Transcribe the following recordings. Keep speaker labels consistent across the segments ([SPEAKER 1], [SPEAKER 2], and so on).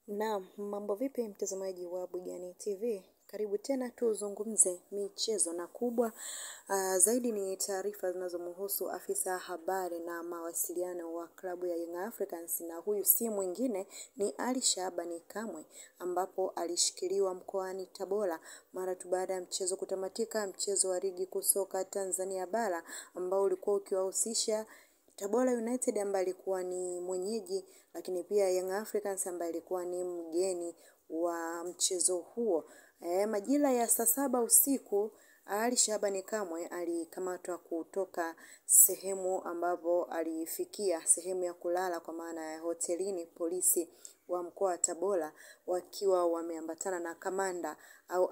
[SPEAKER 1] Naam, mambo vipi mtazamaji wa Bujani TV? Karibu tena tuzungumze michezo na kubwa. Zaidi ni taarifa zinazomhusu afisa habari na mawasiliano wa klabu ya Young Africans, na huyu si mwingine ni Ali Shabani Kamwe, ambapo alishikiliwa mkoani Tabora mara tu baada ya mchezo kutamatika, mchezo wa ligi kuu soka Tanzania bara ambao ulikuwa ukiwahusisha Tabora United ambaye alikuwa ni mwenyeji, lakini pia Young Africans ambaye alikuwa ni mgeni wa mchezo huo. Majira ya saa 7 usiku, Ali Shabani Kamwe alikamatwa kutoka sehemu ambapo alifikia sehemu ya kulala kwa maana ya hotelini. Polisi wa mkoa wa Tabora wakiwa wameambatana na kamanda au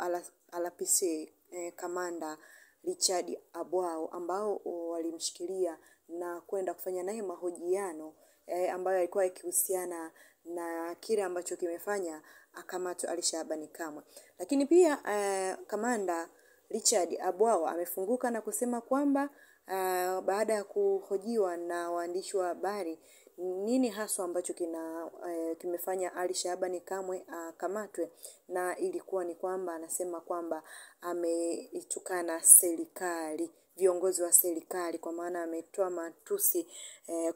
[SPEAKER 1] RPC kamanda Richard Abwao, ambao walimshikilia na kwenda kufanya naye mahojiano ambayo yalikuwa yakihusiana na kile ambacho kimefanya akamatwe Ali Shabani Kamwe. Lakini pia kamanda Richard Abwao amefunguka na kusema kwamba baada ya kuhojiwa na waandishi wa habari, nini haswa ambacho kimefanya Ali Shabani Kamwe akamatwe, na ilikuwa ni kwamba anasema kwamba ameitukana serikali, viongozi wa serikali, kwa maana ametoa matusi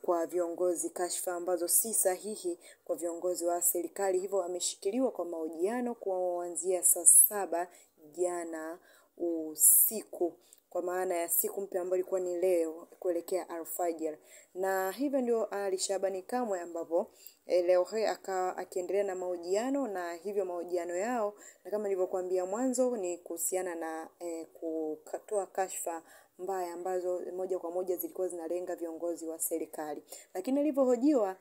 [SPEAKER 1] kwa viongozi, kashfa ambazo si sahihi kwa viongozi wa serikali. Hivyo ameshikiliwa kwa mahojiano kuanzia saa 7 jana usiku, kwa maana ya siku mpya ambayo ilikuwa ni leo kuelekea alfajiri. Na hivyo ndio Ali Shabani Kamwe ambapo leo hii akiendelea na mahojiano, na hivyo mahojiano yao, na kama nilivyokuambia mwanzo, ni kuhusiana na kukatoa kashfa mbaya ambazo moja kwa moja zilikuwa zinalenga viongozi wa serikali. Lakini alivyohojiwa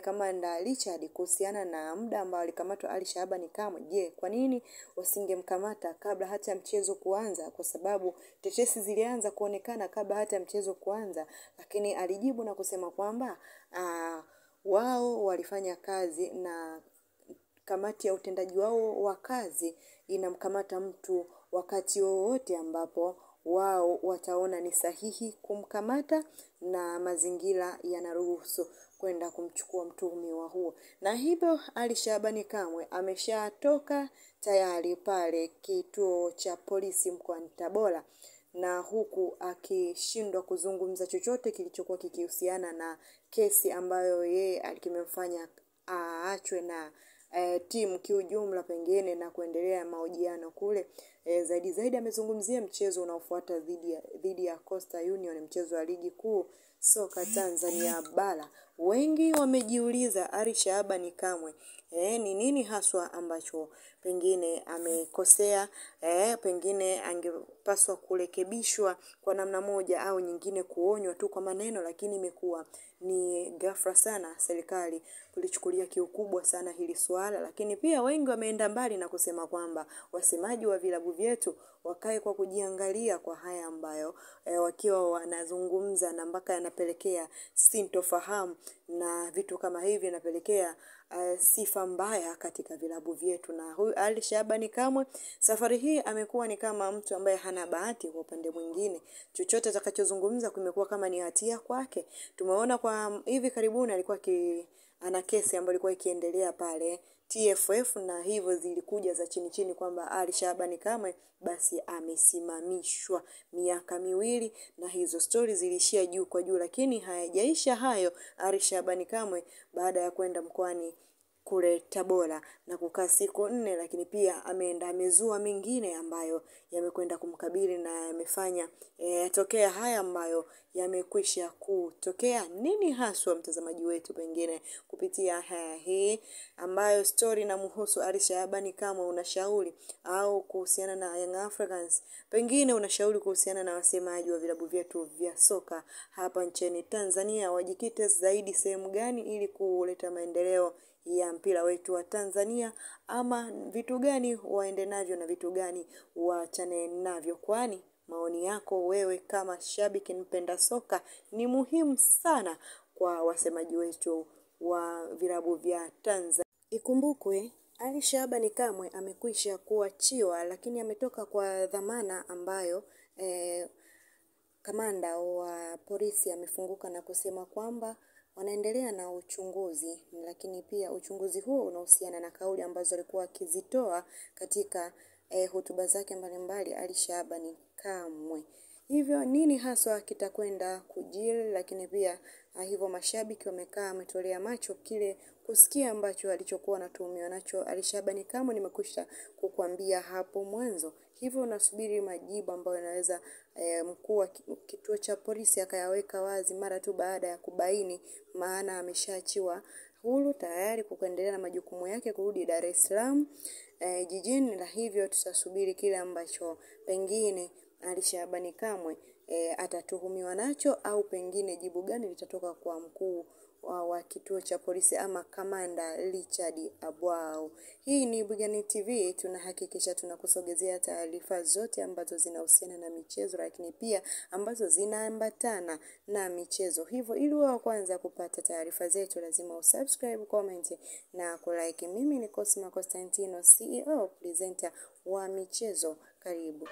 [SPEAKER 1] kamanda Richard kuhusiana na muda ambao alikamatwa Ali Shabani Kamwe, je, kwa nini wasingemkamata kabla hata mchezo kuanza? Kwa sababu tetesi zilianza kuonekana kabla hata mchezo kuanza. Lakini alijibu na kusema kwamba wao walifanya kazi na kamati ya utendaji wao wa kazi inamkamata mtu wakati wowote ambapo wao wataona ni sahihi kumkamata na mazingira yanaruhusu kwenda kumchukua mtuhumiwa huo. Na hivyo Ali Shabani Kamwe ameshatoka tayari pale kituo cha polisi mkoani Tabora, na huku akishindwa kuzungumza chochote kilichokuwa kikihusiana na kesi ambayo yeye alikimefanya aachwe na timu kiujumla pengine na kuendelea mahojiano kule. Zaidi amezungumzia mchezo unaofuata dhidi ya Coastal Union, mchezo wa ligi kuu soka Tanzania bara. Wengi wamejiuliza Ali Shabani Kamwe ni nini haswa ambacho pengine amekosea, pengine angepaswa kurekebishwa kwa namna moja au nyingine, kuonywa tu kwa maneno, lakini imekuwa ni ghafla sana serikali kulichukulia kiukubwa sana hili swala. Lakini pia wengi wameenda mbali na kusema kwamba wasemaji wa vilabu vyetu wakae kwa kujiangalia kwa haya ambayo wakiwa wanazungumza, na mpaka yanapelekea sintofahamu na vitu kama hivi yanapelekea sifa mbaya katika vilabu vyetu. Na huyu Ali Shabani Kamwe safari hii amekuwa ni kama mtu ambaye hana bahati. Kwa upande mwingine, chochote atakachozungumza kumekuwa kama ni hatia kwake. Tumeona kwa hivi karibuni alikuwa ana kesi ambayo ilikuwa ikiendelea pale TFF, na hivyo zilikuja za chini chini kwamba Ali Shabani Kamwe basi amesimamishwa miaka 2, na hizo story zilishia juu kwa juu. Lakini hayajaisha hayo. Ali Shabani Kamwe baada ya kwenda mkoani kule Tabora na kukaa siku 4, lakini pia amezua mengine ambayo yamekwenda kumkabili na yamefanya tokea haya ambayo yamekwisha kutokea. Nini haswa mtazamaji wetu, pengine kupitia hii ambayo story na mhusu Ali Shabani Kamwe, unashauri au kuhusiana na Young Africans, pengine unashauri kuhusiana na wasemaji wa vilabu vyetu vya soka hapa nchini Tanzania, wajikite zaidi sehemu gani ili kuleta maendeleo ya mpira wetu wa Tanzania, ama vitu gani waende navyo na vitu gani waachane navyo? Kwani maoni yako wewe kama shabiki mpenda soka ni muhimu sana kwa wasemaji wetu wa vilabu vya Tanzania. Ikumbukwe Ali Shabani Kamwe amekwisha kuachiwa, lakini ametoka kwa dhamana ambayo kamanda wa polisi amefunguka na kusema kwamba wanaendelea na uchunguzi, lakini pia uchunguzi huo unahusiana na kauli ambazo alikuwa akizitoa katika hotuba zake mbalimbali Ali Shabani Kamwe. Hivyo nini haswa kitakwenda kujiri, lakini pia hivyo mashabiki wamekaa wametolea macho kile kusikia ambacho alichokuwa anatuhumiwa nacho Ali Shabani Kamwe. Nimekwisha kukuambia hapo mwanzo. Hivyo nasubiri majibu ambayo yanaweza mkuu wa kituo cha polisi akayaweka wazi mara tu baada ya kubaini, maana ameshaachiwa huru tayari kuendelea na majukumu yake kurudi Dar es Salaam jijini, na hivyo tutasubiri kile ambacho pengine Ali Shabani Kamwe atatuhumiwa nacho, au pengine jibu gani litatoka kwa mkuu wa kituo cha polisi ama kamanda Richard Abwao. Hii ni Bugani TV, tunahakikisha tunakusogezea taarifa zote ambazo zinahusiana na michezo, lakini pia ambazo zinaambatana na michezo. Hivyo ili wa kwanza kupata taarifa zetu lazima usubscribe, comment na kulike. Mimi ni Cosma Constantino, CEO presenter wa michezo. Karibu.